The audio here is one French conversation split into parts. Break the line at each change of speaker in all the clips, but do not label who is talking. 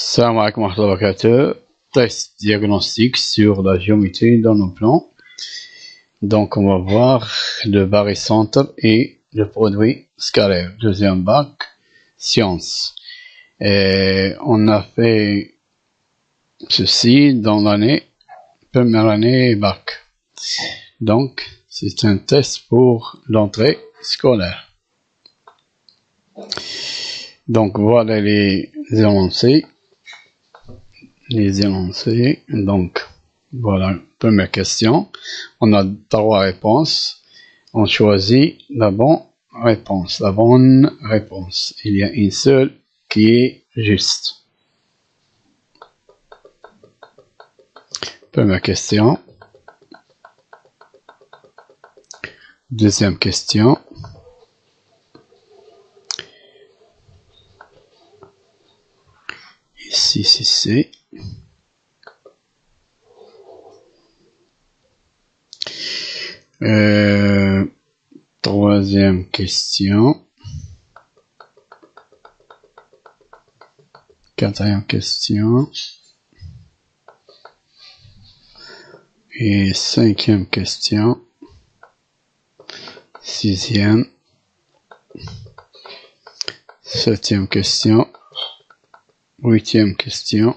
Salam alaikum wa rahmatullahi wa barakatuh. Test diagnostic sur la géométrie dans nos plans. Donc on va voir le barycentre et le produit scalaire. Deuxième bac, sciences. Et on a fait ceci dans l'année, première année bac. Donc c'est un test pour l'entrée scolaire. Donc voilà les énoncés. Donc voilà, première question. On a trois réponses. On choisit la bonne réponse. Il y a une seule qui est juste. Première question. Deuxième question. Ici, c'est troisième question. Quatrième question. Et cinquième question. Sixième. Septième question. Huitième question.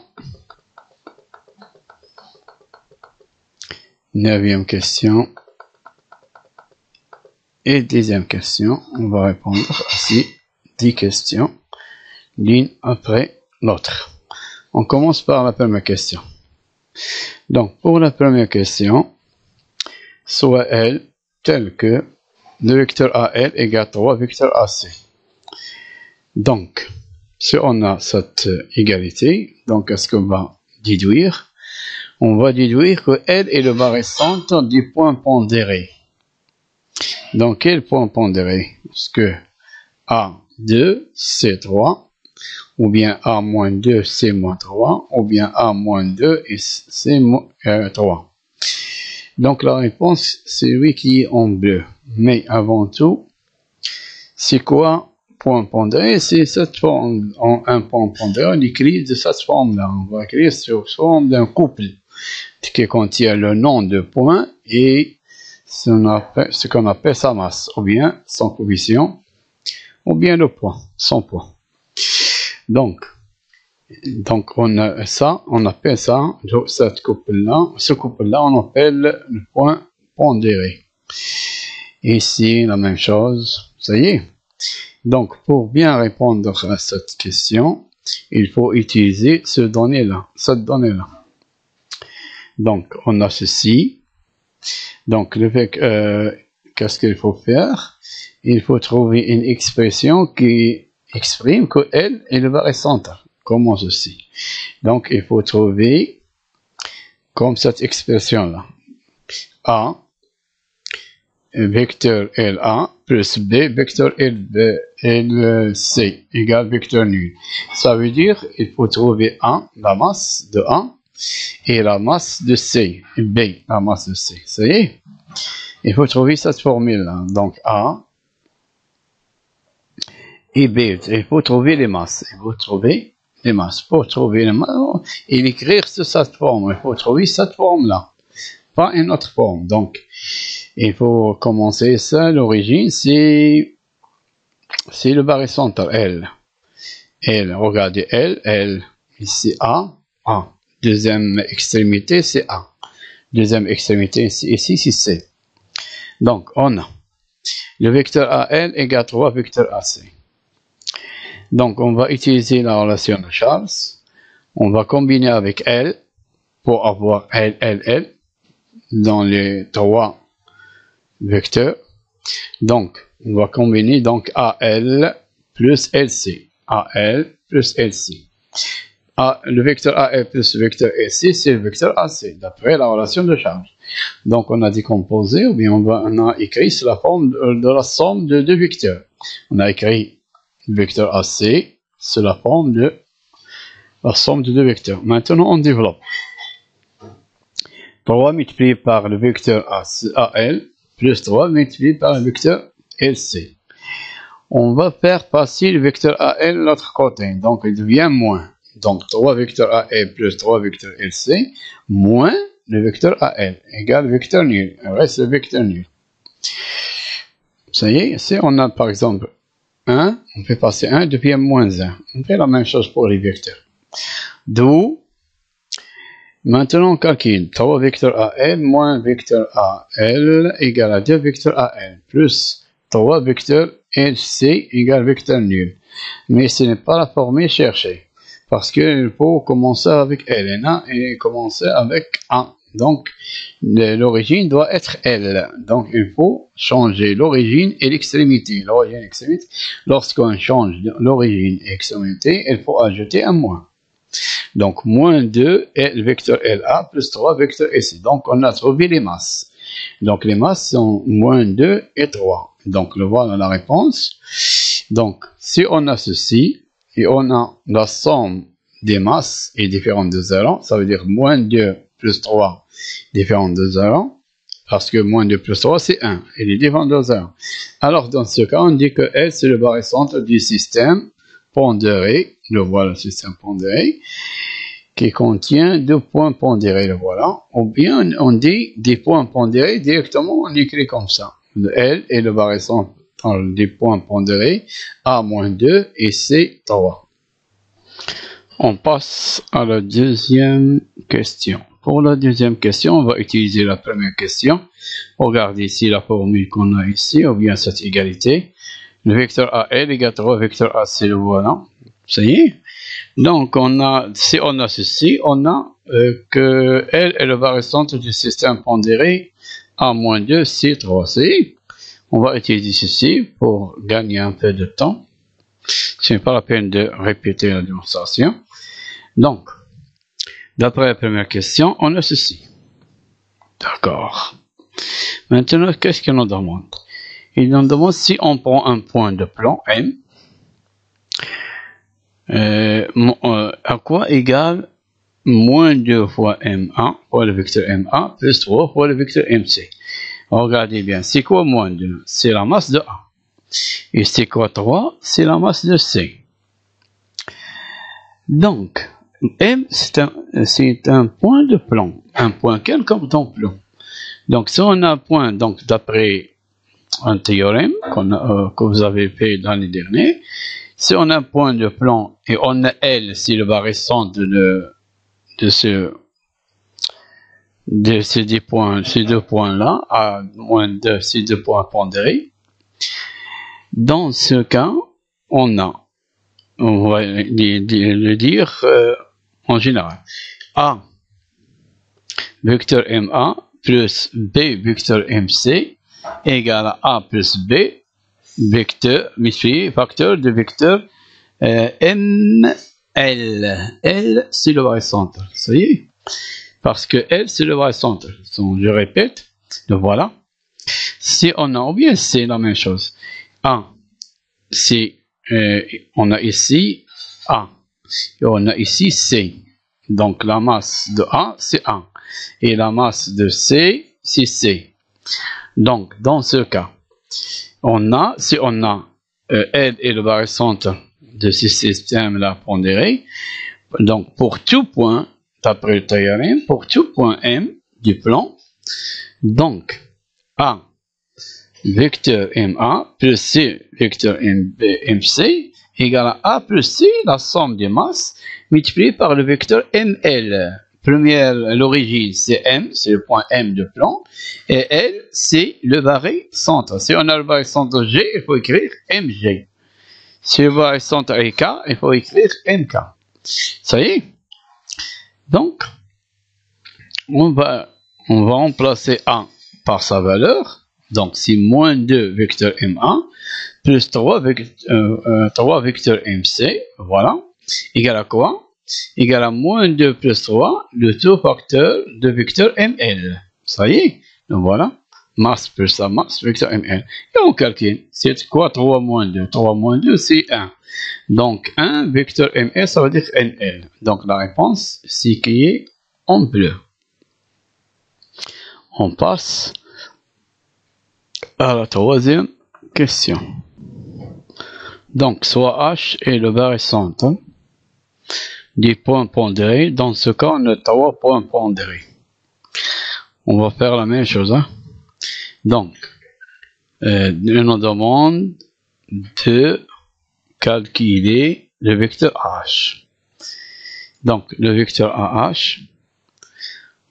Neuvième question. Et dixième question. On va répondre ici 10 questions, l'une après l'autre. On commence par la première question. Donc, pour la première question, soit L tel que le vecteur AL égale 3 vecteur AC. Donc, si on a cette égalité, donc est-ce qu'on va déduire? On va déduire que L est le barycentre du point pondéré. Donc, quel point pondéré? Est-ce que A2, c'est 3, ou bien A-2, c'est moins 3, ou bien A-2, c'est 3. Donc, la réponse, c'est lui qui est en bleu. Mais avant tout, c'est quoi point pondéré? C'est cette forme, un point pondéré, on écrit de cette forme-là. On va écrire sur forme d'un couple qui contient le nom de point et ce qu'on appelle sa masse, ou bien son coefficient, ou bien le poids, son poids. Donc on a ça, on appelle ça, cette couple-là, ce couple-là, on appelle le point pondéré. Ici, la même chose, ça y est. Donc, pour bien répondre à cette question, il faut utiliser cette donnée-là. Donc, on a ceci. Donc, qu'est-ce qu'il faut faire? Il faut trouver une expression qui exprime que L est le barycentre. Comment ceci? Donc, il faut trouver comme cette expression-là. A, vecteur LA, plus B, vecteur LC, égale vecteur nul. Ça veut dire qu'il faut trouver A, la masse de A, et la masse de C, B, la masse de C. Ça y est? Il faut trouver cette formule-là. Donc A et B, il faut trouver les masses. Pour trouver les masses et l'écrire sur cette forme, il faut trouver cette forme-là, pas une autre forme. Donc, il faut commencer ça. L'origine, c'est le barycentre L. Regardez L, ici A. Deuxième extrémité, c'est A. Deuxième extrémité, ici, c'est C. Donc, on a le vecteur AL égale 3 vecteur AC. Donc, on va utiliser la relation de Charles. On va combiner avec L pour avoir L dans les trois vecteurs. Donc, on va combiner donc AL plus LC. Le vecteur AL plus le vecteur LC, c'est le vecteur AC, d'après la relation de charge. Donc, on a décomposé, ou bien on a écrit sous la forme de la somme de deux vecteurs. On a écrit le vecteur AC sous la forme de la somme de deux vecteurs. Maintenant, on développe. 3 multiplié par le vecteur AL plus 3 multiplié par le vecteur LC. On va faire passer le vecteur AL de l'autre côté, donc il devient moins. Donc 3 vecteurs AL plus 3 vecteurs LC moins le vecteur AL égale vecteur nul. Il reste le vecteur nul. Ça y est, si on a par exemple 1, on peut passer 1 depuis moins 1. On fait la même chose pour les vecteurs. D'où, maintenant on calcule 3 vecteurs AL moins vecteur AL égale à 2 vecteurs AL plus 3 vecteurs LC égale vecteur nul. Mais ce n'est pas la formule cherchée. Parce qu'il faut commencer avec LNA et commencer avec 1. Donc, l'origine doit être L. Donc, il faut changer l'origine et l'extrémité. L'origine et l'extrémité. Lorsqu'on change l'origine et l'extrémité, il faut ajouter un moins. Donc, moins 2 est le vecteur LA plus 3 vecteur SC. Donc, on a trouvé les masses. Donc, les masses sont moins 2 et 3. Donc, voilà la réponse. Donc, si on a ceci, et on a la somme des masses est différente de 0, ça veut dire moins 2 plus 3 différent de 0, parce que moins 2 plus 3 c'est 1, il est différent de 0. Alors dans ce cas, on dit que L c'est le barycentre du système pondéré, le voilà le système pondéré, qui contient 2 points pondérés, le voilà, ou bien on dit des points pondérés directement, on écrit comme ça. Le L est le barycentre des points pondérés A-2 et C3. On passe à la deuxième question. Pour la deuxième question, on va utiliser la première question. Regardez ici la formule qu'on a ici, ou bien cette égalité. Le vecteur AL égale 3 vecteur AC, le voilà. Ça y est. Donc, si on a ceci, on a que L est le barycentre du système pondéré A-2, C3. Ça y est. On va utiliser ceci pour gagner un peu de temps. Ce n'est pas la peine de répéter la démonstration. Donc, d'après la première question, on a ceci. D'accord. Maintenant, qu'est-ce qu'il nous demande? Il nous demande si on prend un point de plan M, à quoi égale moins 2 fois M1 pour le vecteur MA plus 3 pour le vecteur MC. Regardez bien, c'est quoi moins 2? C'est la masse de A. Et c'est quoi 3? C'est la masse de C. Donc, M, c'est un point de plan. Un point quelconque dans le plan. Donc, si on a un point, donc d'après un théorème que vous avez fait l'année dernière, si on a un point de plan et on a L, c'est le barycentre de ces deux points-là, à moins de ces deux points pondérés. Dans ce cas, on va le dire en général. A vecteur MA plus B vecteur MC égale à A plus B vecteur, facteur de vecteur ML. L, c'est le barycentre. Ça y est. Parce que L, c'est le barycentre. Je répète, le voilà. Si on a, ou bien c'est la même chose. A, c'est, on a ici A. Et on a ici C. Donc la masse de A, c'est A. Et la masse de C, c'est C. Donc, dans ce cas, si on a L est le barycentre de ce système-là pondéré, donc pour tout point, d'après le théorème, pour tout point M du plan, donc A vecteur MA plus C vecteur MC égale à A plus C, la somme des masses, multipliée par le vecteur ML. L'origine, c'est M, c'est le point M de plan, et L, c'est le barycentre. Si on a le barycentre G, il faut écrire MG. Si le barycentre est K, il faut écrire MK. Ça y est. Donc, on va remplacer A par sa valeur. Donc, c'est moins 2 vecteur M1 plus 3 vecteur MC. Voilà. Égal à quoi? Égal à moins 2 plus 3, le tout facteur de vecteur ML. Ça y est. Donc, voilà. Masse plus la masse, vecteur ML. Et on calcule. C'est quoi 3 moins 2? 3 moins 2, c'est 1. Donc, 1 vecteur ML, ça veut dire NL. Donc, la réponse, c'est qui est en bleu. On passe à la troisième question. Donc, soit H est le barycentre des points pondérés. Dans ce cas, on a 3 points pondérés. On va faire la même chose. Hein? Donc, on nous demande de calculer le vecteur H. Donc, le vecteur AH,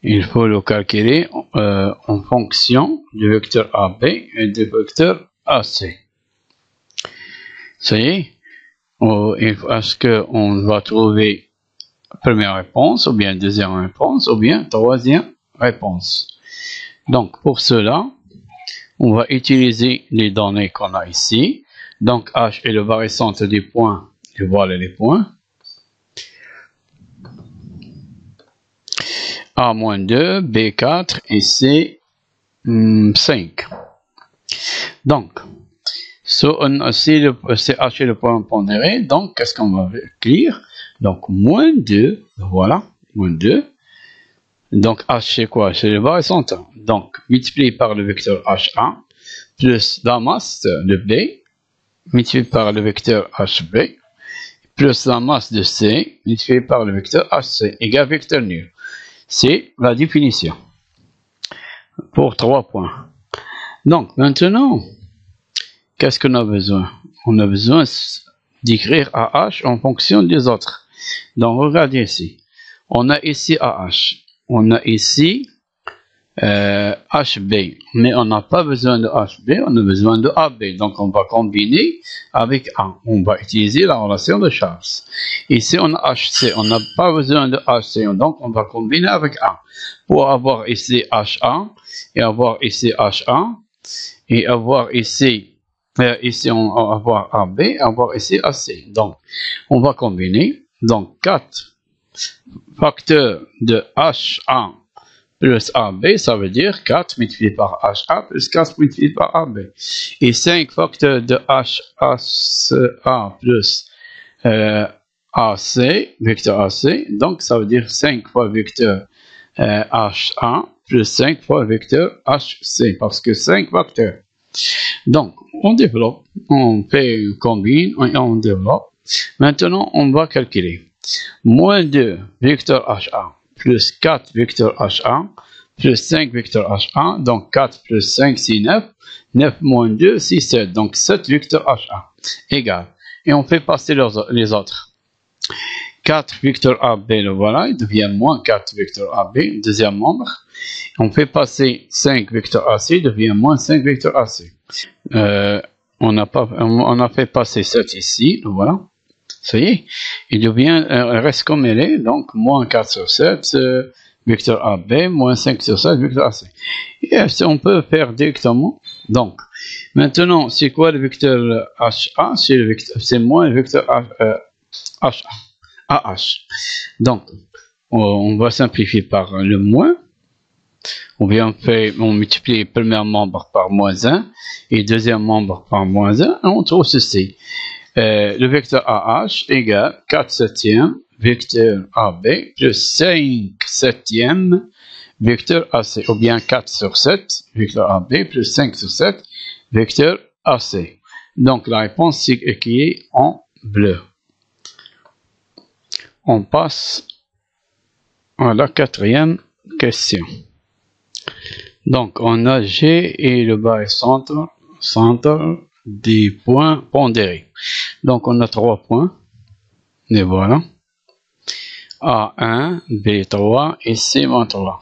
il faut le calculer en fonction du vecteur AB et du vecteur AC. Ça y est, est-ce qu'on va trouver première réponse, ou bien deuxième réponse, ou bien troisième réponse? Donc, pour cela, on va utiliser les données qu'on a ici. Donc, H est le barycentre des points, et voilà les points. A-2, B4 et C5. Donc, c'est H est le point pondéré, donc qu'est-ce qu'on va écrire? Donc, moins 2, voilà, moins 2. Donc, H c'est quoi? C'est le barycentre. Donc, multiplié par le vecteur HA, plus la masse de B, multiplié par le vecteur HB, plus la masse de C, multiplié par le vecteur HC, égale vecteur nul. C'est la définition pour 3 points. Donc, maintenant, qu'est-ce qu'on a besoin? On a besoin d'écrire AH en fonction des autres. Donc, regardez ici. On a ici AH. On a ici HB. Mais on n'a pas besoin de HB, on a besoin de AB. Donc, on va combiner avec A. On va utiliser la relation de Charles. Ici, on a HC. On n'a pas besoin de HC. Donc, on va combiner avec A. Pour avoir ici HA, et avoir ici HA, et avoir ici, on va avoir AB, et avoir ici AC. Donc, on va combiner. Donc, 4 facteurs de HA plus AB, ça veut dire 4 multiplié par HA plus 4 multiplié par AB. Et 5 facteurs de HA plus AC, vecteur AC, donc ça veut dire 5 fois vecteur HA plus 5 fois vecteur HC, parce que 5 facteurs. Donc, on développe, on fait une combine, et on développe. Maintenant, on va calculer. Moins 2 vecteur HA plus 4 vecteur HA plus 5 vecteur HA, donc 4 plus 5 c'est 9, 9 moins 2 c'est 7, donc 7 vecteur HA égale. Et on fait passer les autres. 4 vecteur AB, le voilà, il devient moins 4 vecteur AB, deuxième membre. On fait passer 5 vecteur AC, il devient moins 5 vecteur AC. On a fait passer 7 ici, le voilà. Ça y est, il reste comme il est, donc moins 4 sur 7, vecteur AB, moins 5 sur 7, vecteur AC. Et on peut faire directement. Donc, maintenant, c'est quoi le vecteur HA? C'est moins le vecteur AH. Donc, on va simplifier par le moins. On multiplie le premier membre par moins 1 et le deuxième membre par moins 1, et on trouve ceci. Le vecteur AH égale 4 septièmes vecteur AB plus 5 septièmes vecteur AC, ou bien 4 sur 7 vecteur AB plus 5 sur 7 vecteur AC. Donc la réponse c'est écrite en bleu. On passe à la quatrième question. Donc on a G et le barycentre des points pondérés. Donc on a 3 points, et voilà, A1, B3 et C-3.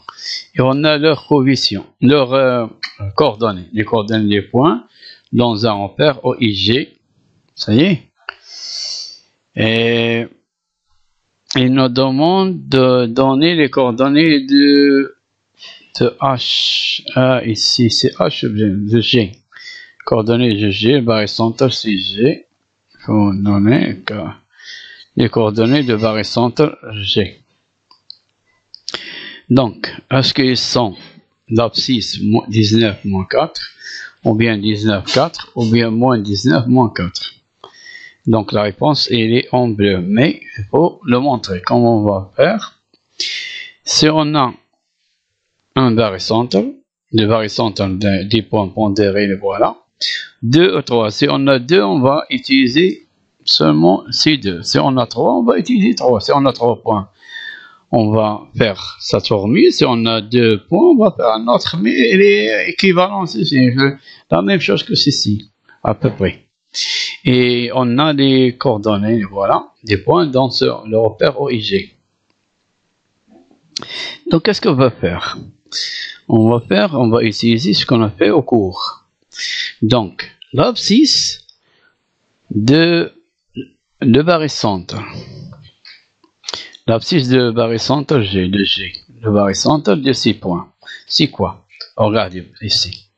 Et on a leurs coefficients, leurs coordonnées, les coordonnées des points dans un repère OIG. Ça y est. Et il nous demande de donner les coordonnées de H. Ici c'est H de G. Coordonnées de G, le barycentre c'est G. Il faut donner les coordonnées de barycentre G. Donc, est-ce qu'ils sont l'abscisse 19 moins 4, ou bien 19 4, ou bien moins 19 moins 4? Donc la réponse elle est en bleu, mais il faut le montrer. Comment on va faire? Si on a un barycentre, le barycentre des points pondérés, voilà. 2 ou 3. Si on a 2, on va utiliser seulement ces deux. Si on a 3, on va utiliser 3. Si on a 3 points, on va faire cette formule. Si on a 2 points, on va faire un autre, mais elle est équivalente, c'est la même chose que ceci, à peu près. Et on a les coordonnées, voilà, des points dans le repère OIG. Donc, qu'est-ce qu'on va faire? On va utiliser ce qu'on a fait au cours. Donc, l'abscisse de barycentre. L'abscisse de barycentre G, le barycentre de 6 points. C'est quoi? Regardez ici.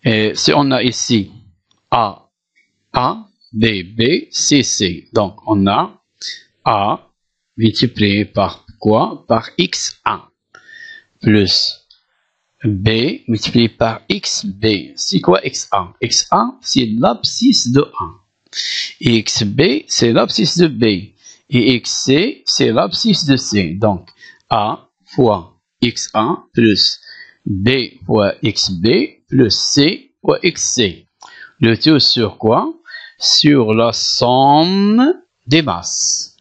Et si on a ici A, B, B, C, C. Donc, on a A multiplié par quoi? Par XA. Plus B multiplié par XB. C'est quoi XA? XA, c'est l'abscisse de A. Et XB, c'est l'abscisse de B. Et XC, c'est l'abscisse de C. Donc, A fois XA plus B fois XB plus C fois XC. Le tout sur quoi? Sur la somme des masses.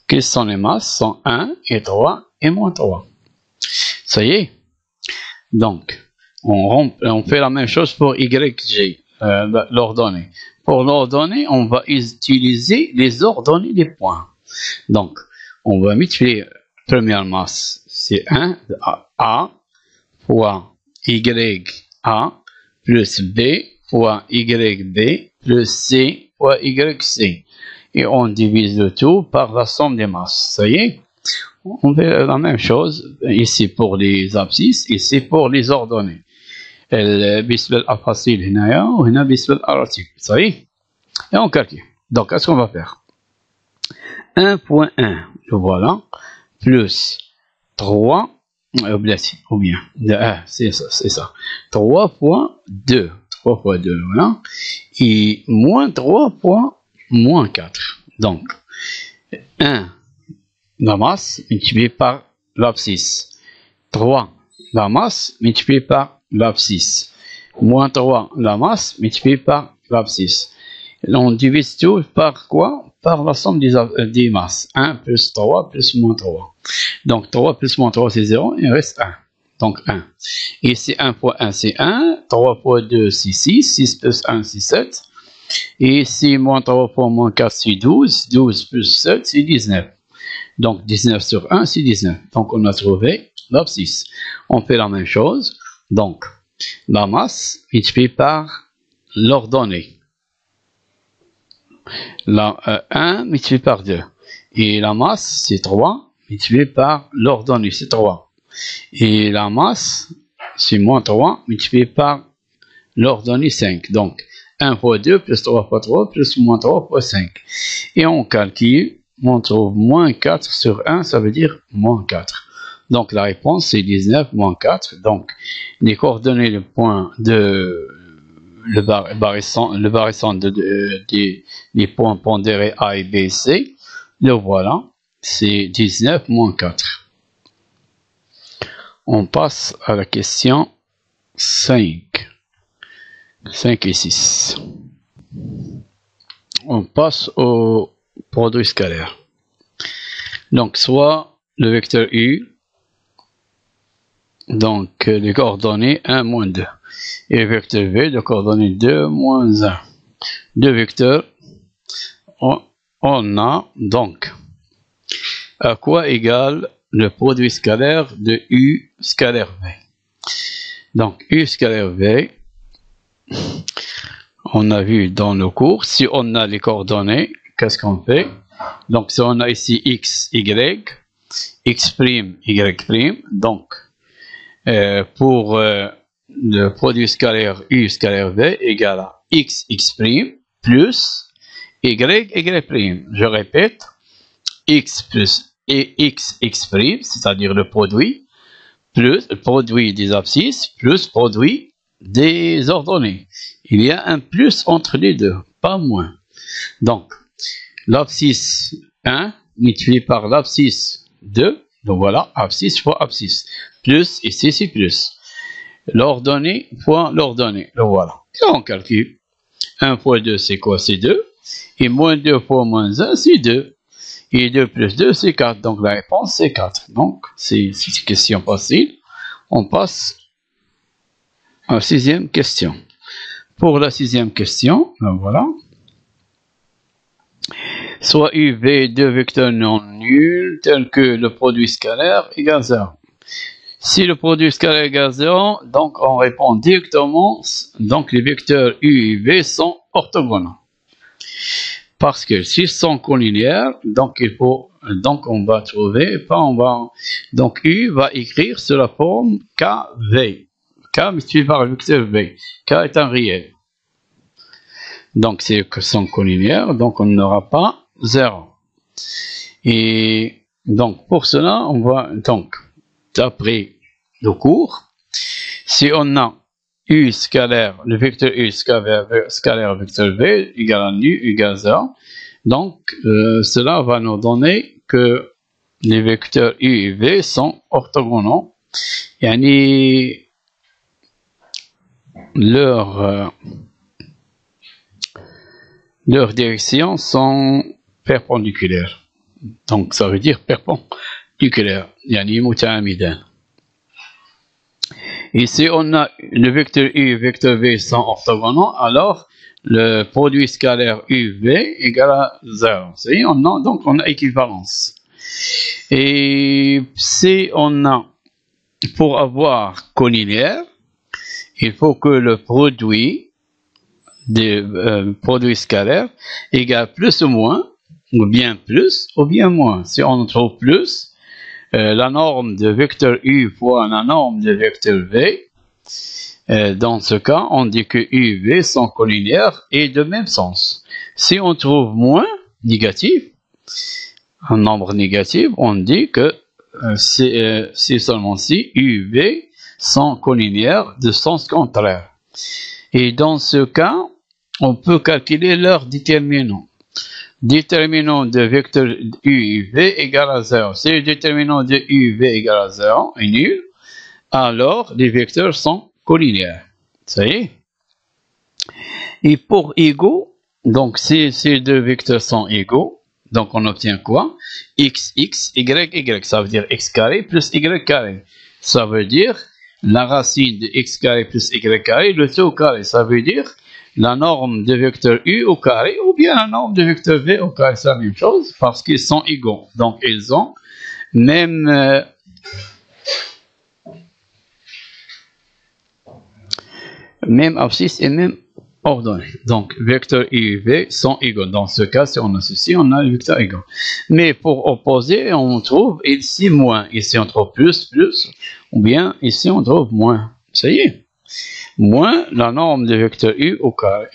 Quelles sont les masses? Sont 1 et 3 et moins 3. Ça y est. Donc, on fait la même chose pour YG, l'ordonnée. Pour l'ordonnée, on va utiliser les ordonnées des points. Donc, on va multiplier la première masse, c'est 1 A fois YA plus B fois YB plus C fois YC. Et on divise le tout par la somme des masses. Ça y est? On fait la même chose ici pour les abscisses, ici pour les ordonnées. بالنسبة للأفاصيل هنايا وهنا بالنسبة للأراتيب. صحيح؟ Et on calcule. Donc, qu'est-ce qu'on va faire? 1.1, le voilà, plus 3, ou bien, c'est ça, 3.2, 3 fois 2, voilà, et moins 3 fois moins 4. Donc, 1, la masse multipliée par l'abscisse, 3, la masse multipliée par l'abscisse, moins 3, la masse multipliée par l'abscisse. On divise tout par quoi? Par la somme des masses. 1 plus 3 plus moins 3. Donc 3 plus moins 3 c'est 0, il reste 1. Donc 1. Et c'est 1 fois 1 c'est 1, 3 fois 2 c'est 6, 6 plus 1 c'est 7. Et c'est moins 3 fois moins 4 c'est 12, 12 plus 7 c'est 19. Donc 19 sur 1 c'est 19. Donc on a trouvé l'abscisse. On fait la même chose. Donc la masse multipliée par l'ordonnée. 1 multiplié par 2. Et la masse, c'est 3 multiplié par l'ordonnée, c'est 3. Et la masse, c'est moins 3 multiplié par l'ordonnée 5. Donc, 1 fois 2 plus 3 fois 3 plus moins 3 fois 5. Et on calcule, on trouve moins 4 sur 1, ça veut dire moins 4. Donc, la réponse, c'est 19 moins 4. Donc, les coordonnées, le point de le barycentre des points pondérés A et B, C, le voilà, c'est 19 moins 4. On passe à la question 5 et 6. On passe au produit scalaire. Donc, soit le vecteur U, donc les coordonnées 1, moins 2. Et le vecteur V de coordonnées 2, moins 1. Deux vecteurs. On a donc à quoi égale le produit scalaire de U scalaire V. Donc U scalaire V, on a vu dans le cours, si on a les coordonnées, qu'est-ce qu'on fait? Donc si on a ici X, Y, X', Y', donc pour le produit scalaire U scalaire V égale à X, X' plus Y, Y'. Je répète, X plus X, X', c'est-à-dire le produit, plus le produit des abscisses, plus produit des ordonnées. Il y a un plus entre les deux, pas moins. Donc, l'abscisse 1 multiplié par l'abscisse 2, donc voilà, abscisse fois abscisse, plus, ici c'est plus. L'ordonnée fois l'ordonnée, le voilà. Et on calcule. 1 fois 2, c'est quoi? C'est 2. Et moins 2 fois moins 1, c'est 2. Et 2 plus 2, c'est 4. Donc la réponse, c'est 4. Donc, c'est une question facile. On passe à la 6e question. Pour la 6e question, ben voilà. Soit UV deux vecteurs non nuls tels que le produit scalaire égale 0. Si le produit scalaire égale 0, donc on répond directement, donc les vecteurs U et V sont orthogonaux. Parce que s'ils sont collinéaires, donc on va trouver, donc U va écrire sur la forme KV. K multiplié par le vecteur V. K est un réel. Donc s'ils sont collinéaires, donc on n'aura pas 0. Et donc pour cela, on va donc d'après le cours, si on a U scalaire, le vecteur U scalaire vecteur V égale à nu égale 0, donc cela va nous donner que les vecteurs U et V sont orthogonaux. Yani leurs directions sont perpendiculaires. Donc ça veut dire perpendiculaire. Yani mutaamidan. Et si on a le vecteur U et le vecteur V sont orthogonaux, alors le produit scalaire UV égale à 0. Donc on a équivalence. Et si on a, pour avoir collinéaire, il faut que le produit des produits scalaires égale plus ou moins, ou bien plus, ou bien moins. Si on trouve plus, la norme de vecteur U fois la norme de vecteur V, dans ce cas, on dit que U et V sont collinéaires et de même sens. Si on trouve moins, négatif, un nombre négatif, on dit que c'est seulement si U et V sont collinéaires de sens contraire. Et dans ce cas, on peut calculer leur déterminant. Déterminant de vecteur U et V égale à 0. Si le déterminant de U et V égale à 0 est nul, alors les vecteurs sont collinéaires. Ça y est. Et pour égaux, donc si ces deux vecteurs sont égaux, donc on obtient quoi? X, X, Y, Y. Ça veut dire X carré plus Y carré. Ça veut dire la racine de X carré plus Y carré, le tout au carré. Ça veut dire la norme de vecteur U au carré ou bien la norme de vecteur V au carré. C'est la même chose parce qu'ils sont égaux. Donc ils ont même abscisse et même ordonnée. Donc, vecteur U et V sont égaux. Dans ce cas, si on a ceci, on a le vecteur égaux. Mais pour opposer, on trouve ici moins. Ici, on trouve plus, ou bien ici, on trouve moins. Ça y est. Moins la norme de vecteur U au carré.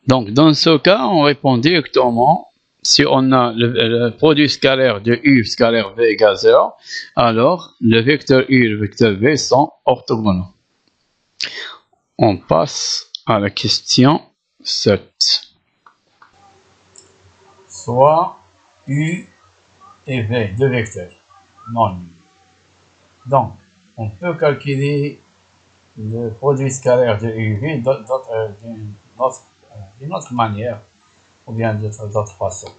Donc, dans ce cas, on répond directement. Si on a le produit scalaire de U scalaire V égale 0, alors le vecteur U et le vecteur V sont orthogonaux. On passe à la question 7. Soit U et V, deux vecteurs non nuls. Donc, on peut calculer le produit scalaire de U et V d'une autre manière, ou bien d'autre façon.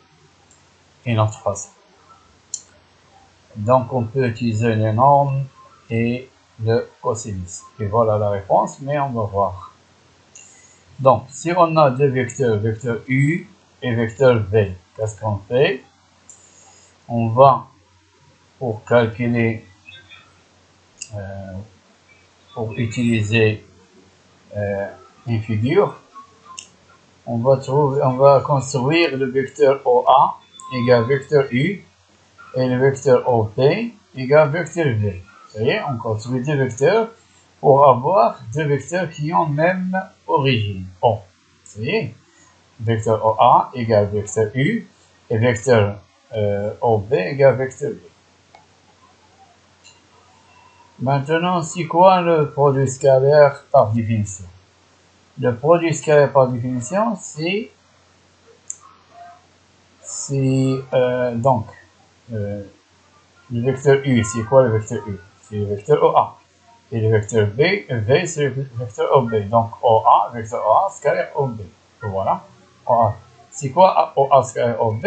Une autre façon. Donc, on peut utiliser les normes et le cosinus. Et voilà la réponse, mais on va voir. Donc, si on a deux vecteurs, vecteur U et vecteur V, qu'est-ce qu'on fait? On va, pour calculer, pour utiliser une figure, on va construire le vecteur OA égale vecteur U et le vecteur OP égale vecteur V. Vous voyez, on construit deux vecteurs pour avoir deux vecteurs qui ont même origine. O. Vous voyez, vecteur OA égale vecteur U et vecteur OB égale vecteur V. Maintenant, c'est quoi le produit scalaire par définition? Le produit scalaire par définition, c'est donc le vecteur U. C'est quoi le vecteur U? C'est le vecteur OA. Et le vecteur V, c'est le vecteur OB. Donc OA, vecteur OA, scalaire OB.
Voilà. OH. C'est quoi OA scalaire OB?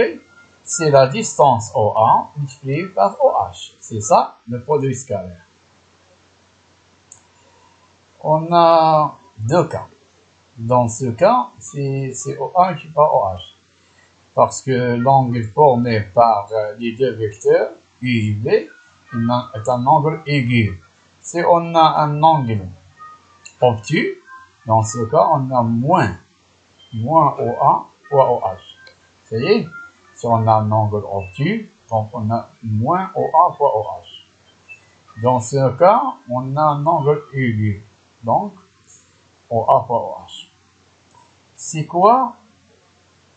C'est la distance OA multipliée par OH. C'est ça le produit scalaire. On a deux cas. Dans ce cas, c'est OA multiplié par OH. Parce que l'angle formé par les deux vecteurs, U et V, est un angle aigu. Si on a un angle obtus, dans ce cas, on a moins OA fois OH. Vous voyez, si on a un angle obtus, donc on a moins OA fois OH. Dans ce cas, on a un angle aigu, donc OA fois OH. C'est quoi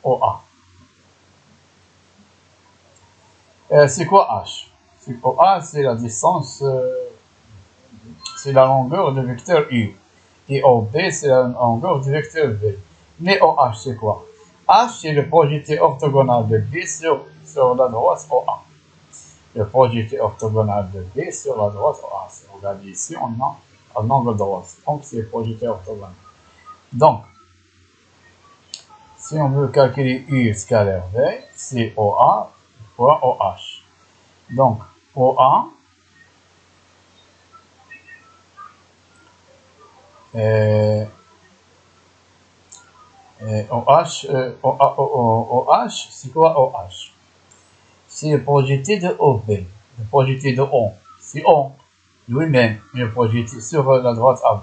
OA? C'est quoi H? OA, c'est la distance, c'est la longueur du vecteur U. Et OB, c'est la longueur du vecteur V. Mais OH, c'est quoi? H, c'est le projeté orthogonal de B sur la droite OA. Le projeté orthogonal de B sur la droite OA. Si on regarde ici, on a un angle droit. Donc, c'est le projeté orthogonal. Donc, si on veut calculer U scalaire V, c'est OA fois OH. Donc, OA, OH, c'est quoi OH? C'est le projeté de OB, le projeté de O. C'est O lui-même, le projeté sur la droite AB.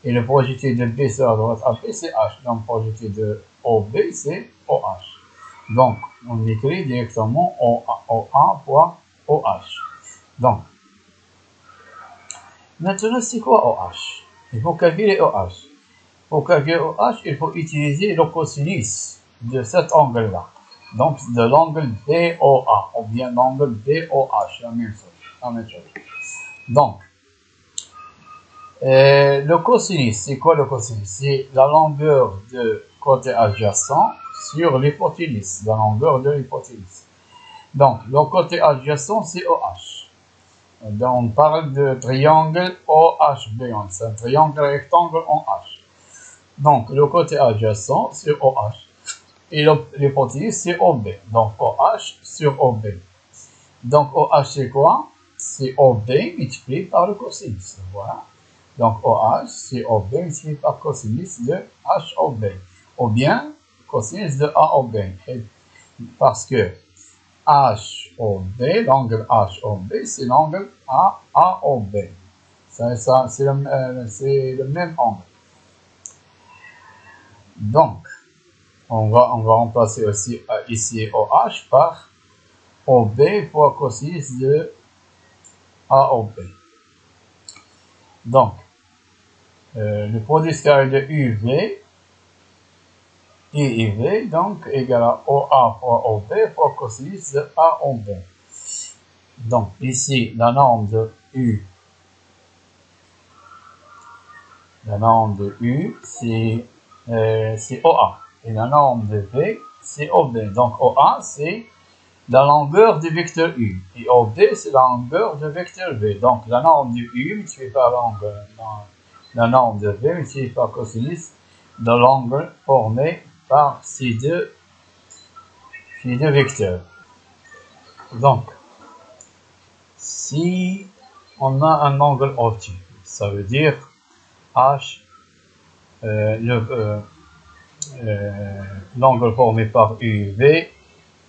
Et le projeté de B sur la droite AB, c'est H. Donc, le projeté de OB, c'est OH. Donc, on écrit directement OA fois OH. Donc, maintenant, c'est quoi OH? Il faut calculer OH. Pour calculer OH, il faut utiliser le cosinus de cet angle-là. Donc, de l'angle BOA, ou bien l'angle BOH, la même chose. Donc, le cosinus, c'est quoi le cosinus? C'est la longueur de côté adjacent sur l'hypoténuse, la longueur de l'hypoténuse. Donc, le côté adjacent, c'est OH. Donc, on parle de triangle OHB, c'est un triangle rectangle en H. Donc, le côté adjacent, c'est OH. Et l'hypoténuse, c'est OB. Donc, OH sur OB. Donc, OH, c'est quoi? C'est OB multiplié par le cosinus. Voilà. Donc, OH, c'est OB multiplié par cosinus de HOB. Ou bien, cosinus de AOB. Parce que HOB, l'angle HOB, c'est l'angle AOB. C'est le même angle. Donc, on va remplacer aussi ici OH par OB fois cosinus de AOB. Donc, le produit scalaire de UV, IV, donc, égal à OA fois OB fois cosinus de AOB. Donc, ici, la norme de U, c'est OA. Et la norme de V, c'est OB. Donc, OA, c'est la longueur du vecteur U. Et OB, c'est la longueur du vecteur V. Donc, la norme du U multipliée par la norme de V multipliée par cosinus de l'angle formé par ces deux vecteurs. Donc, si on a un angle obtus, ça veut dire H, l'angle formé par UV,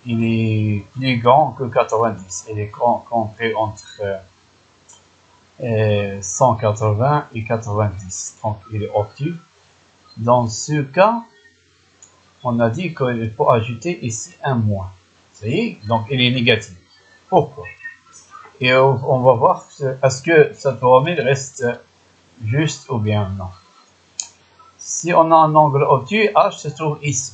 il est plus grand que 90. Il est compris entre 180 et 90. Donc, il est obtus. Dans ce cas, on a dit qu'il faut ajouter ici un moins. Vous voyez? Donc, il est négatif. Pourquoi? Et on va voir, est-ce que cette formule reste juste ou bien non. Si on a un angle obtus, H se trouve ici.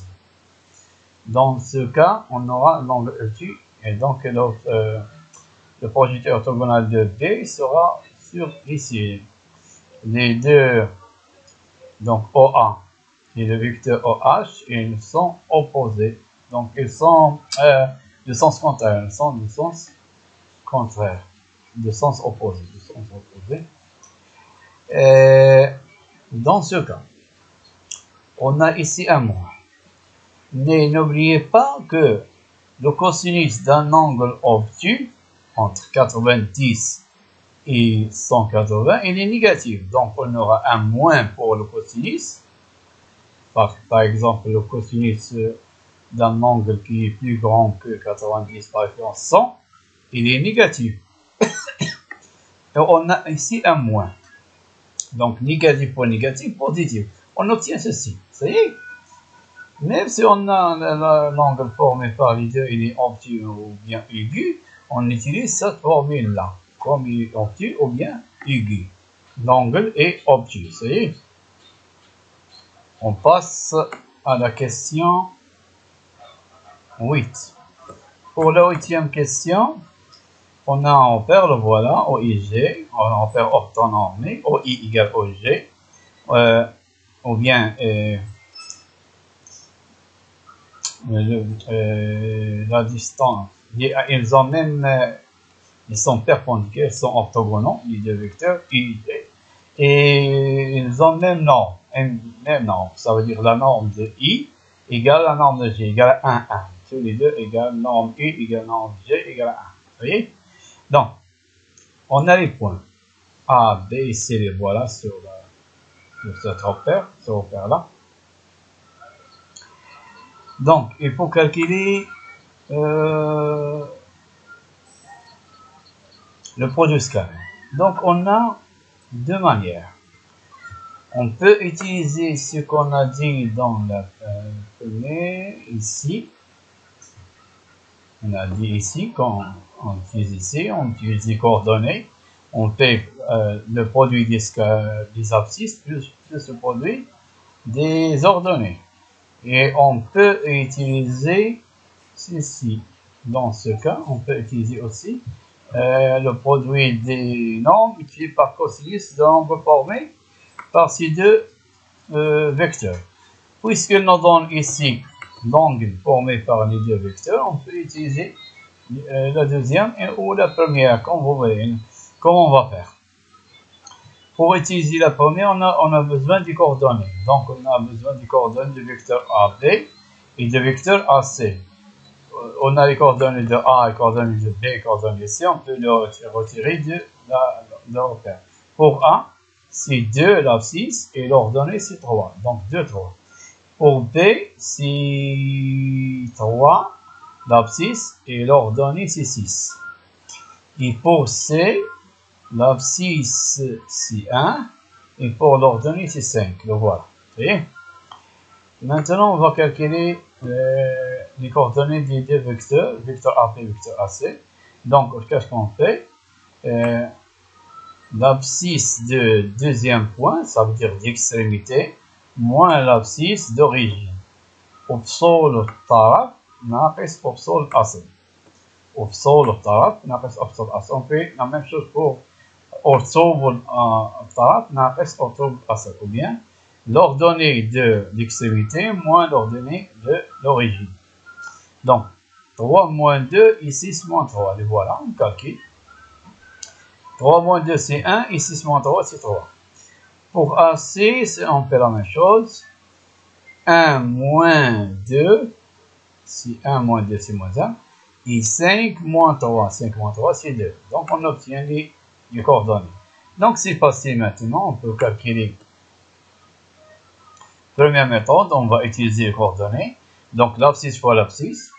Dans ce cas, on aura l'angle obtus, et donc le projeté orthogonal de B sera sur ici. Les deux, donc OA et le vecteur OH, ils sont opposés. Donc ils sont de sens contraire. Ils sont de sens contraire. De sens opposé. Dans ce cas, on a ici un moins. Mais n'oubliez pas que le cosinus d'un angle obtus entre 90 et 180, il est négatif. Donc, on aura un moins pour le cosinus. Par exemple, le cosinus d'un angle qui est plus grand que 90 par exemple 100, il est négatif. Et on a ici un moins. Donc, négatif pour négatif, positif. On obtient ceci. Ça y est. Même si on a l'angle formé par les deux, il est obtus ou bien aigu, on utilise cette formule-là, comme il est obtus ou bien aigu. L'angle est obtus. Ça y est. On passe à la question 8. Pour la 8e question, on a un ampère, le voilà, OIG, un ampère orthonormé, OI égale OG, ou bien la distance. Ils sont perpendiculaires, ils sont orthogonaux, les deux vecteurs, I, J. Et ils ont même norme, ça veut dire la norme de I égale la norme de J, égale à 1, 1. Tous les deux égale norme I égale norme J égale à 1. Vous voyez? Donc, on a les points A, B et C, les voilà sur cet repère, ce repère-là. Donc, il faut calculer le produit scalaire. Donc, on a deux manières. On peut utiliser ce qu'on a dit dans la première, ici. On a dit ici, quand on utilise ici, on utilise les coordonnées. On fait le produit des abscisses plus le produit des ordonnées. Et on peut utiliser ceci. Dans ce cas, on peut utiliser aussi le produit des normes utilisé par cosinus de l'angle formé par ces deux vecteurs. Puisqu'il nous donne ici l'angle formé par les deux vecteurs, on peut utiliser la deuxième ou la première, comme vous voyez. Comment on va faire? Pour utiliser la première, on a besoin des coordonnées. Donc, on a besoin des coordonnées du vecteur AB et du vecteur AC. On a les coordonnées de A, les coordonnées de B, les coordonnées de C. On peut les retirer de repère. Pour A, c'est 2 l'abscisse et l'ordonnée c'est 3. Donc 2, 3. Pour B, c'est 3 l'abscisse et l'ordonnée c'est 6. Et pour C, l'abscisse c'est 1 et pour l'ordonnée c'est 5. Le voilà. Vous voyez? Maintenant, on va calculer les coordonnées des deux vecteurs, vecteur AP et vecteur AC. Donc, qu'est-ce qu'on fait? L'abscisse de deuxième point, ça veut dire d'extrémité, moins l'abscisse d'origine. وبصول الطرف ناقص وبصول الأصل. وبصول الطرف ناقص وبصول الأصل. On fait la même chose pour orthobol الطرف ناقص orthobol الأصل. Ou bien l'ordonnée de l'extrémité moins l'ordonnée de l'origine. Donc, 3 moins 2 et 6 moins 3. Et voilà, on calcule. 3 moins 2 c'est 1 et 6 moins 3 c'est 3. Pour AC, on fait la même chose. 1 moins 2, c'est 1 moins 2 c'est moins 1. Et 5 moins 3, 5 moins 3 c'est 2. Donc on obtient les coordonnées. Donc c'est facile maintenant, on peut calculer. Première méthode, on va utiliser les coordonnées. Donc l'abscisse fois l'abscisse.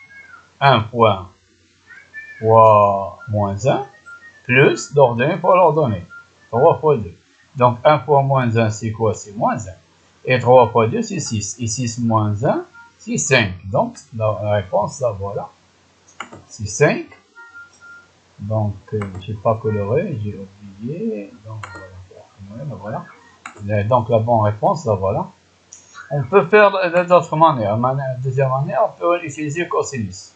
1 point fois moins 1. Plus l'ordonnée fois l'ordonnée. 3 fois 2. Donc 1 fois moins 1 c'est quoi? C'est moins 1. Et 3 fois 2 c'est 6. Et 6 moins 1 c'est 5. Donc la réponse là voilà. C'est 5. Donc je n'ai pas coloré, j'ai oublié. Donc voilà. Donc la bonne réponse là voilà. On peut faire d'autres manières. Deuxième manière, on peut utiliser cosinus.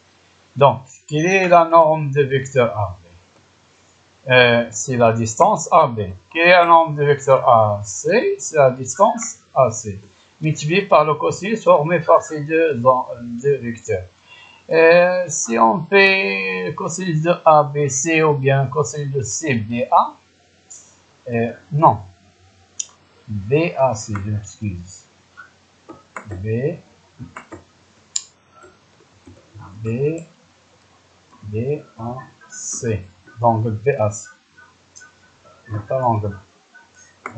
Donc, quelle est la norme de vecteur AB? C'est la distance AB. Quelle est la norme de vecteur AC? C'est la distance AC. Multiplié par le cosinus formé par ces deux vecteurs. Si on fait cosinus de ABC ou bien cosinus de CBA, non. BAC, je m'excuse. B, BAC. L'angle BAC. Mais pas l'angle.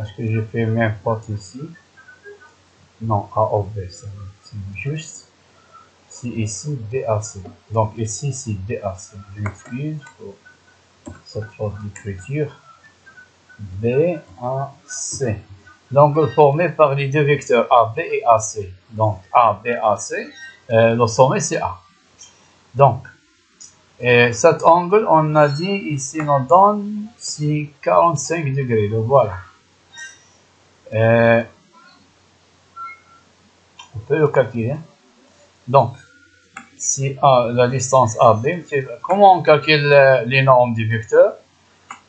Est-ce que j'ai fait même faute ici? Non, AOB, c'est juste. C'est ici BAC. Donc ici c'est BAC. Je m'excuse pour cette faute d'écriture. BAC. L'angle formé par les deux vecteurs AB et AC. Donc ABAC, le sommet c'est A. Donc, cet angle, on a dit ici, nous donne c'est 45 degrés. Donc voilà. On peut le calculer. Donc, si la distance AB, comment on calcule les normes du vecteur?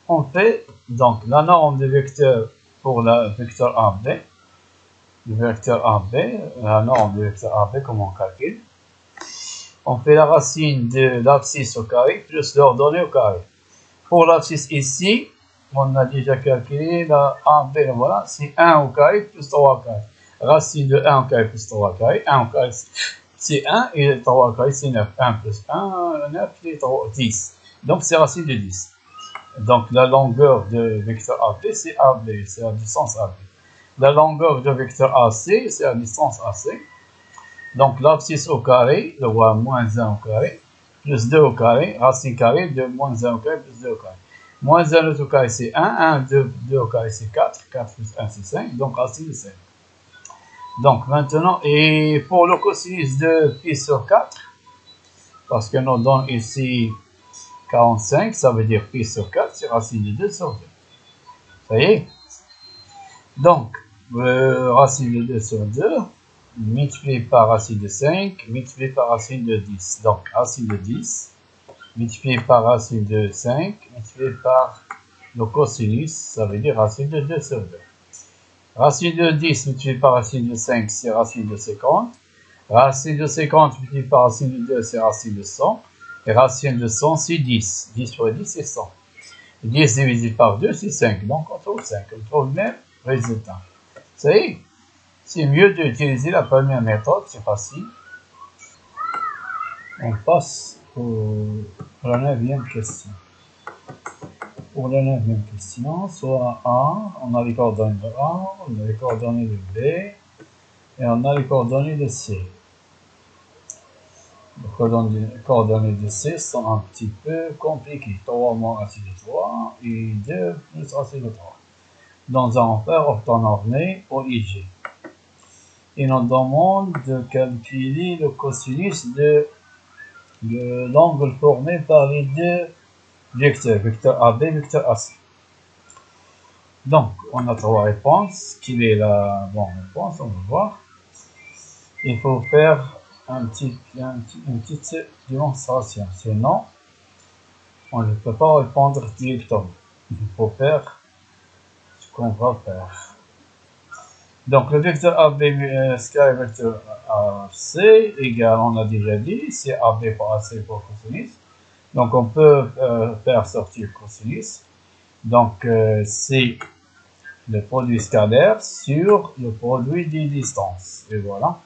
On fait donc la norme du vecteur pour le vecteur AB. Le vecteur AB, la norme du vecteur AB, comment on calcule? On fait la racine de l'abscisse au carré plus l'ordonnée au carré. Pour l'abscisse ici, on a déjà calculé la AB, voilà, c'est 1 au carré plus 3 au carré. Racine de 1 au carré plus 3 au carré, 1 au carré c'est 1 et 3 au carré c'est 9. 1 plus 1, 9 et 3, 10. Donc c'est racine de 10. Donc la longueur de vecteur AB c'est AB, c'est la distance AB. La longueur de vecteur AC c'est la distance AC. Donc l'abscisse au carré, le voilà, moins 1 au carré, plus 2 au carré, racine carrée de moins 1 au carré plus 2 au carré. Moins 1 au carré c'est 1, 2 au carré c'est 4, 4 plus 1 c'est 5, donc racine de 5. Donc maintenant, et pour le cosinus de pi sur 4, parce que nous donne ici 45, ça veut dire pi sur 4, c'est racine de 2 sur 2. Ça y est? Donc, racine de 2 sur 2, multiplié par racine de 5, multiplié par racine de 10. Donc, racine de 10, multiplié par racine de 5, multiplié par le cosinus, ça veut dire racine de 2 sur 2. Racine de 10 multiplié par racine de 5, c'est racine de 50. Racine de 50 multiplié par racine de 2, c'est racine de 100. Et racine de 100, c'est 10. 10 fois 10, c'est 100. 10 divisé par 2, c'est 5. Donc, on trouve 5. On trouve le même résultat. Ça y est, c'est mieux d'utiliser la première méthode, c'est facile. On passe à la 9e question. Pour la 9e question, soit A, on a les coordonnées de A, on a les coordonnées de B, et on a les coordonnées de C. Les coordonnées de C sont un petit peu compliquées. 3 moins racine de 3 et 2 plus racine de 3. Dans un ampère orthonormé au IG. Il nous demande de calculer le cosinus de l'angle formé par les deux vecteurs, vecteur AB et vecteur AC. Donc, on a 3 réponses. Quelle est la bonne réponse? On va voir. Il faut faire une petite démonstration. Sinon, on ne peut pas répondre directement. Il faut faire ce qu'on va faire. Donc, le vecteur AB square vecteur AC égale, on a déjà dit, c'est AB par AC pour cosinus. Donc, on peut faire sortir cosinus. Donc, c'est le produit scalaire sur le produit des distances. Et voilà.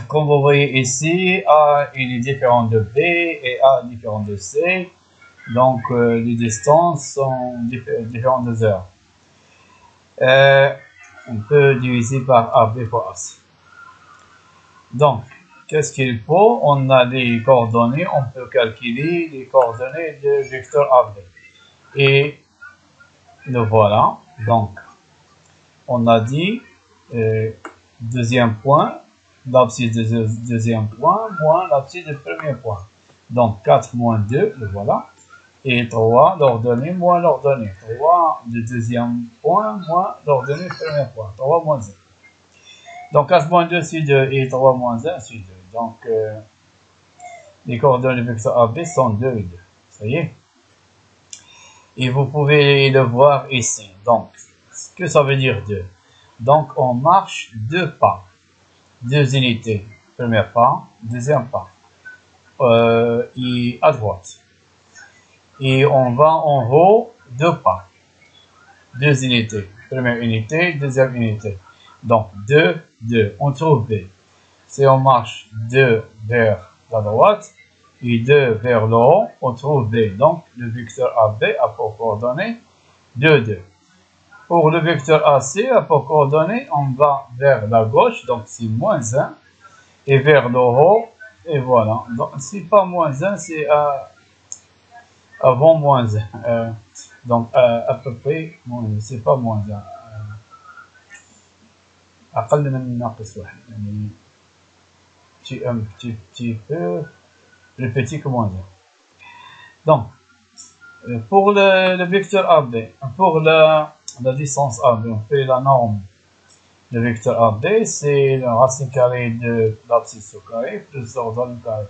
Comme vous voyez ici, A il est différent de B et A est différent de C. Donc, les distances sont différentes de 0. On peut diviser par AB par AC. Donc, qu'est-ce qu'il faut? On a les coordonnées, on peut calculer les coordonnées de vecteur AB. Et le voilà. Donc, on a dit deuxième point, l'abscisse de deuxième point, moins l'abscisse de premier point. Donc, 4 moins 2, le voilà. Et 3, l'ordonnée, moins l'ordonnée. 3 de deuxième point, moins l'ordonnée de premier point. 3 moins 1. Donc, 4 moins 2, c'est 2. Et 3 moins 1, c'est 2. Donc, les coordonnées de vecteur AB sont 2 et 2. Ça y est. Et vous pouvez le voir ici. Donc, ce que ça veut dire 2. Donc, on marche 2 pas. 2 unités. Premier pas, deuxième pas. Et à droite. Et on va en haut 2 pas. 2 unités. Première unité, deuxième unité. Donc, 2, 2. On trouve B. Si on marche 2 vers la droite et 2 vers le haut, on trouve B. Donc, le vecteur AB a pour coordonnées 2, 2. Pour le vecteur AC, a pour coordonnées, on va vers la gauche, donc c'est moins 1, et vers le haut, et voilà. Donc, c'est pas moins 1, c'est avant moins 1. Donc, à peu près, c'est pas moins 1. أقل من ناقص واحد يعني petit peu plus petit que moins 1. Donc, pour le vecteur AB, pour la distance AB, on fait la norme de vecteur AB, c'est la racine carrée de l'abscisse au carré plus l'ordonnée carré.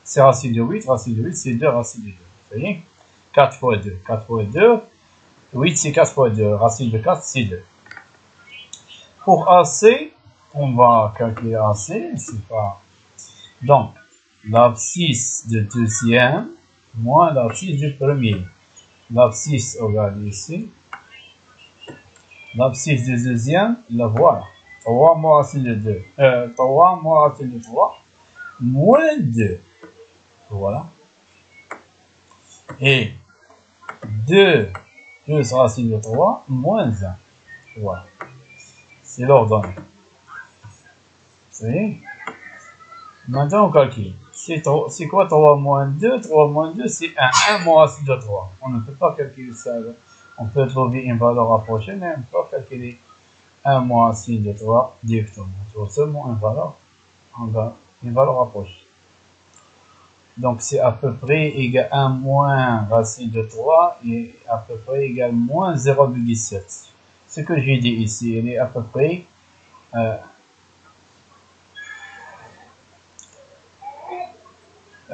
C'est racine de 8 c'est 2 racine de 2. Vous voyez 4 fois 2, 4 fois 2, 8 c'est 4 fois 2, racine de 4 c'est 2. Pour AC, on va calculer AC, c'est pas... Donc, l'abscisse de deuxième moins l'abscisse du premier. L'abscisse, regardez ici. L'abscisse du deuxième, la voilà. 3 moins racine de 2. 3 moins racine de 3. Moins 2. Voilà. Et 2 plus racine de 3 moins 1. Voilà. C'est l'ordonnée. Vous voyez? Maintenant, on calcule. C'est quoi 3 moins 2? 3 moins 2, c'est 1. 1 moins racine de 3. On ne peut pas calculer ça. On peut trouver une valeur rapprochée, mais on ne peut pas calculer 1 moins racine de 3 directement. On trouve seulement une valeur rapprochée. Donc, c'est à peu près égal à 1 moins racine de 3 et à peu près égal à moins 0,7. Ce que j'ai dit ici, il est à peu près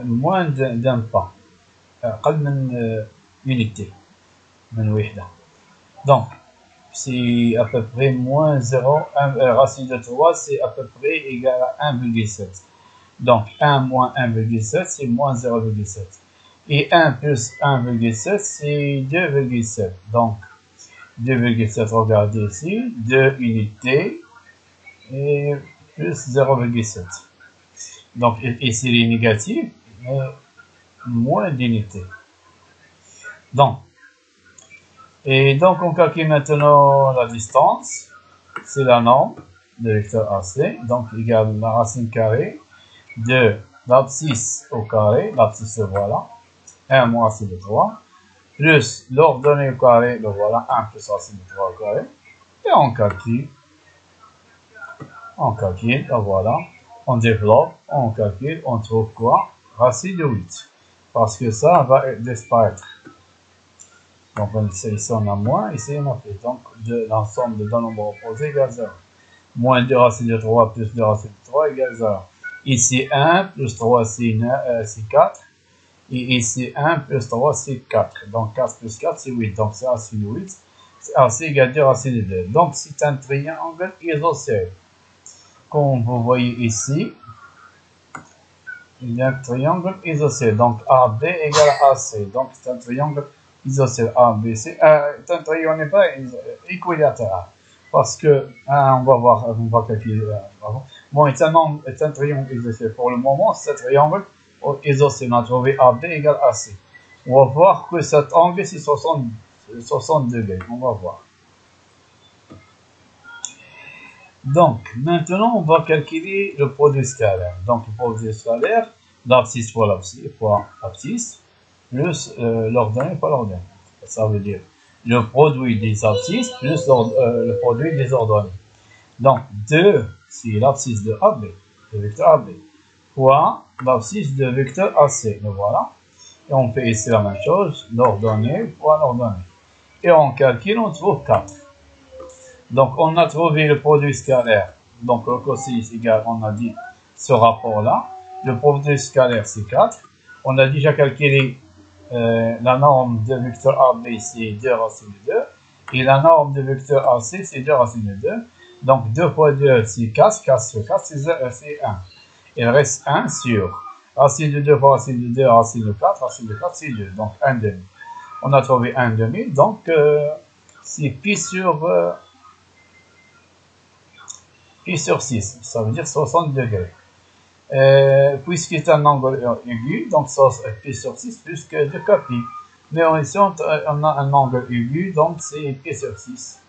moins d'un pas. أقل من unité. من وحدة. Donc, c'est à peu près moins 0, racine de 3, c'est à peu près égal à 1,7. Donc, 1 moins 1,7, c'est moins 0,7. Et 1 plus 1,7, c'est 2,7. Donc, 2,7, regardez ici, 2 unités et plus 0,7. Donc, ici, il est négatif, mais moins d'unités. Donc, on calcule maintenant la distance. C'est la norme de vecteur AC. Donc, égale la racine carrée de l'abscisse au carré. L'abscisse, voilà. 1 moins racine de 3. Plus l'ordonnée au carré. Le voilà. 1 plus racine de 3 au carré. Et on calcule. Le voilà. On développe. On calcule. On trouve quoi? Racine de 8. Parce que ça va disparaître. Donc, ici, on a moins, ici, on a plus. Donc, l'ensemble de deux nombres opposés égale 0. Moins 2 racine de 3 plus 2 racine de 3 égale 0. Ici, 1 plus 3, c'est 4. Et ici, 1 plus 3, c'est 4. Donc, 4 plus 4, c'est 8. Donc, c'est racine de 8. AC égale 2 racine de 2. Donc, c'est un triangle isocèle. Comme vous voyez ici, il y a un triangle isocèle. Donc, AB égale AC. Donc, c'est un triangle isocèle ABC. C'est un triangle n'est pas équilatéral. Parce que, on va voir, on va calculer. Bon, c'est un triangle isocèle. Pour le moment, c'est un triangle isocèle. On a trouvé AB égale AC. On va voir que cet angle, c'est 60 degrés. On va voir. Donc, maintenant, on va calculer le produit scalaire. Donc, le produit scalaire, l'abscisse fois l'abscisse, plus l'ordonnée fois l'ordonnée. Ça veut dire le produit des abscisses plus le produit des ordonnées. Donc, 2, c'est l'abscisse de AB, le vecteur AB, fois l'abscisse de vecteur AC. Le voilà. Et on fait ici la même chose, l'ordonnée fois l'ordonnée. Et on calcule, on trouve 4. Donc, on a trouvé le produit scalaire. Donc, le cosinus égale, on a dit ce rapport-là. Le produit scalaire, c'est 4. On a déjà calculé la norme de vecteur AB, c'est 2 racine de 2. Et la norme de vecteur AC, c'est 2 racine de 2. Donc, 2 fois 2, c'est 4. 4 sur 4, c'est 1. Il reste 1 sur racine de 2 fois racine de 2, racine de 4. Racine de 4, c'est 2. Donc, 1 demi. On a trouvé 1 demi. Donc, c'est pi sur... pi sur 6, ça veut dire 60 degrés. Puisqu'il est un angle aigu, donc pi sur 6 plus que 2 fois pi. Mais ici, on a un angle aigu, donc c'est pi sur 6.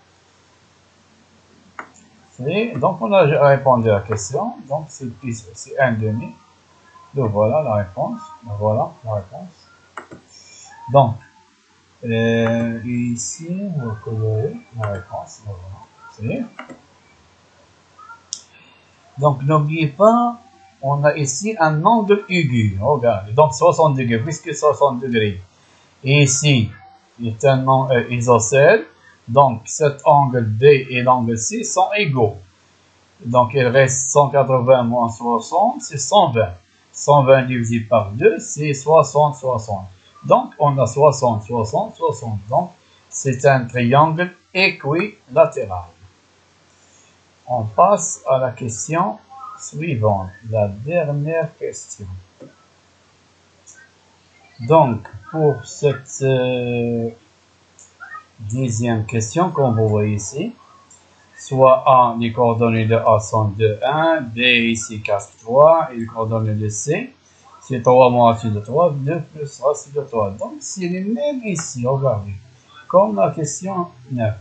Donc, on a répondu à la question. Donc, c'est 1,5. Donc, voilà la réponse. Voilà la réponse. Donc, ici, on va colorer la réponse. Voilà. Donc, n'oubliez pas, on a ici un angle aigu. Regardez. Donc, 60 degrés, puisque 60 degrés. Et ici, il est un angle isocèle. Donc, cet angle B et l'angle C sont égaux. Donc, il reste 180 moins 60, c'est 120. 120 divisé par 2, c'est 60, 60. Donc, on a 60, 60, 60. Donc, c'est un triangle équilatéral. On passe à la question suivante, la dernière question. Donc, pour cette 10e question, comme vous voyez ici, soit A, les coordonnées de A sont 2, 1, B ici 4, 3, et les coordonnées de C, c'est 3 moins racine de 3, 2 plus racine de 3. Donc, c'est les mêmes ici, regardez, comme la question 9.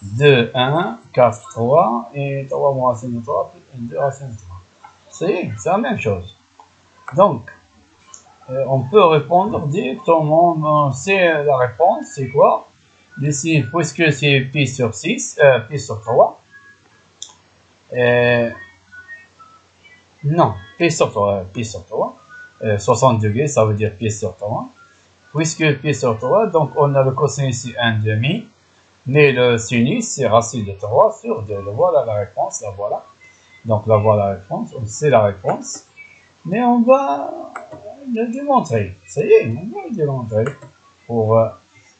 2, 1, 4, 3, et 3 moins racine de 3, plus 2 racine de 3. C'est la même chose. Donc, on peut répondre directement, on sait la réponse, c'est quoi? Ici, puisque c'est pi sur 6, pi sur 3. Non, pi sur 3, 60 degrés, ça veut dire pi sur 3. Puisque pi sur 3, donc on a le cosinus ici 1,5, mais le sinus, c'est racine de 3 sur 2. Voilà la réponse, la voilà. Donc là, voilà la réponse, on sait la réponse. Mais on va le démontrer. Ça y est, on va le démontrer pour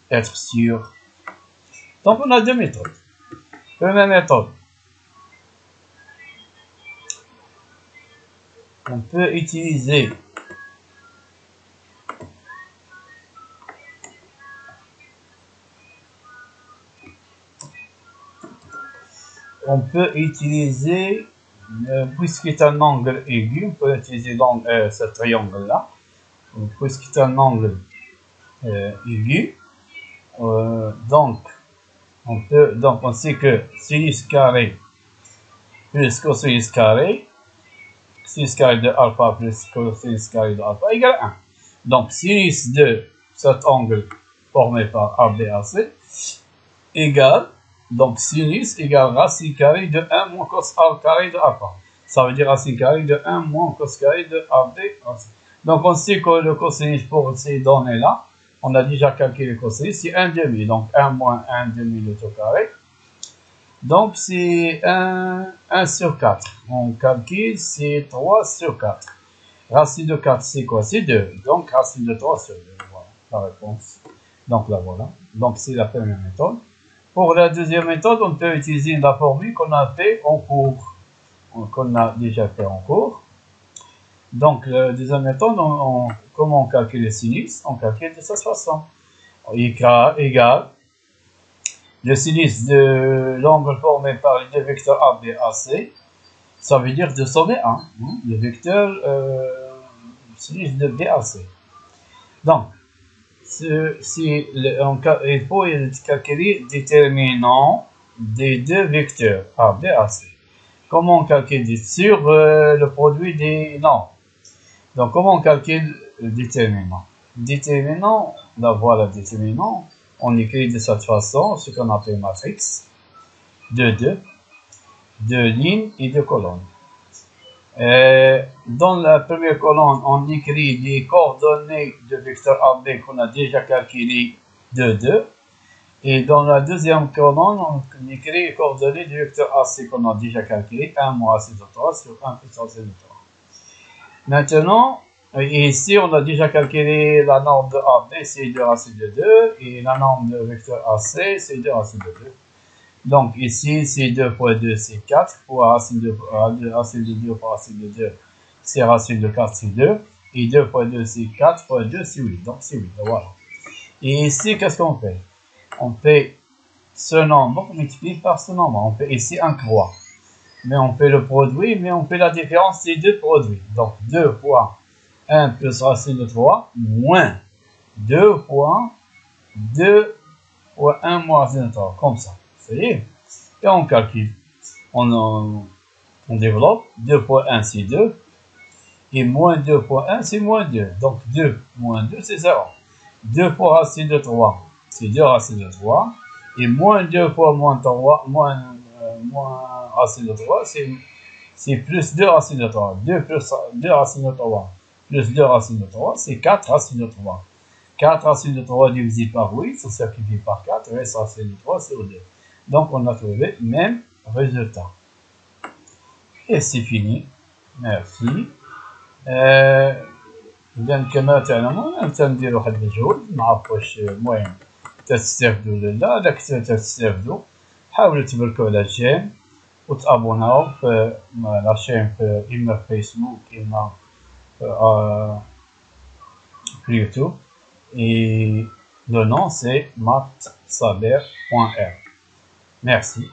être sûr. Donc, on a deux méthodes. Première méthode. On peut utiliser puisqu'il est un angle aigu, on peut utiliser donc ce triangle-là. Puisqu'il est un angle aigu, donc on sait que sinus carré plus cosinus carré, sinus carré de alpha plus cosinus carré de alpha égale 1. Donc sinus de cet angle formé par ABAC égale, donc sinus égale racine carrée de 1 moins cos A carré de alpha. Ça veut dire racine carrée de 1 moins cos carré de ABAC. Donc on sait que le cosinus pour ces données-là, on a déjà calculé le cosinus, c'est 1,5. Donc 1 moins 1,5 le tout carré. Donc c'est 1 sur 4. On calcule, c'est 3 sur 4. Racine de 4, c'est quoi? C'est 2. Donc racine de 3 sur 2. Voilà la réponse. Donc là, voilà. Donc c'est la première méthode. Pour la deuxième méthode, on peut utiliser la formule qu'on a fait en cours. Qu'on a déjà fait en cours. Donc la deuxième méthode, comment on calcule le sinus? On calcule de cette façon. Égale le sinus de l'angle formé par les deux vecteurs A, B, A, C, ça veut dire de sommet 1, le vecteur sinus de B, A, C. Donc, il faut calculer le déterminant des deux vecteurs A, B, A, C. Comment on calcule sur le produit des nombres? Donc, comment on calcule le déterminant? Déterminant, là voilà le déterminant. On écrit de cette façon ce qu'on appelle matrix de 2 lignes et 2 colonnes. Dans la première colonne, on écrit les coordonnées de vecteur AB qu'on a déjà calculé de 2. Et dans la deuxième colonne, on écrit les coordonnées du vecteur AC qu'on a déjà calculé, 1 moins AC de 3 sur 1 plus AC de 3. Maintenant, ici, on a déjà calculé la norme de AB, c'est 2 racine de 2, et la norme de vecteur AC, c'est 2 racine de 2. Donc, ici, c'est 2 fois 2, c'est 4, fois racine de 2 fois racine de 2, c'est racine de 4, c'est 2, et 2 fois 2, c'est 4, fois 2, c'est 8, donc c'est 8, voilà. Et ici, qu'est-ce qu'on fait? On fait ce nombre multiplié par ce nombre, on fait ici un croix. mais on fait le produit, mais on fait la différence des deux produits. Donc 2 fois 1 plus racine de 3 moins 2 fois 2 fois 1 moins racine de 3, comme ça. C'est-à-dire, et on calcule. On développe. 2 fois 1 c'est 2. Et moins 2 fois 1 c'est moins 2. Donc 2 moins 2 c'est 0. 2 fois racine de 3 c'est 2 racines de 3. Et moins 2 fois moins 3, moins racine de 3 c'est plus 2 racines de 3. 2 plus 2 racines de 3 plus 2 racines de 3 c'est 4 racines de 3. 4 racines de 3 divisé par 8, ça simplifie par 4, reste racine de 3 sur 2. Donc on a trouvé le même résultat. Et c'est fini. Merci. إذا كما تعلمون تندير واحد المجهود نعرف واش المهم تستافدوا ولا لا. إذا كنتو تستافدوا حاولوا تبركوا على الشين وتابوناو في لاشين في إما في فيسبوك إما في يوتيوب. Et le nom c'est mathsalaire.r. Merci.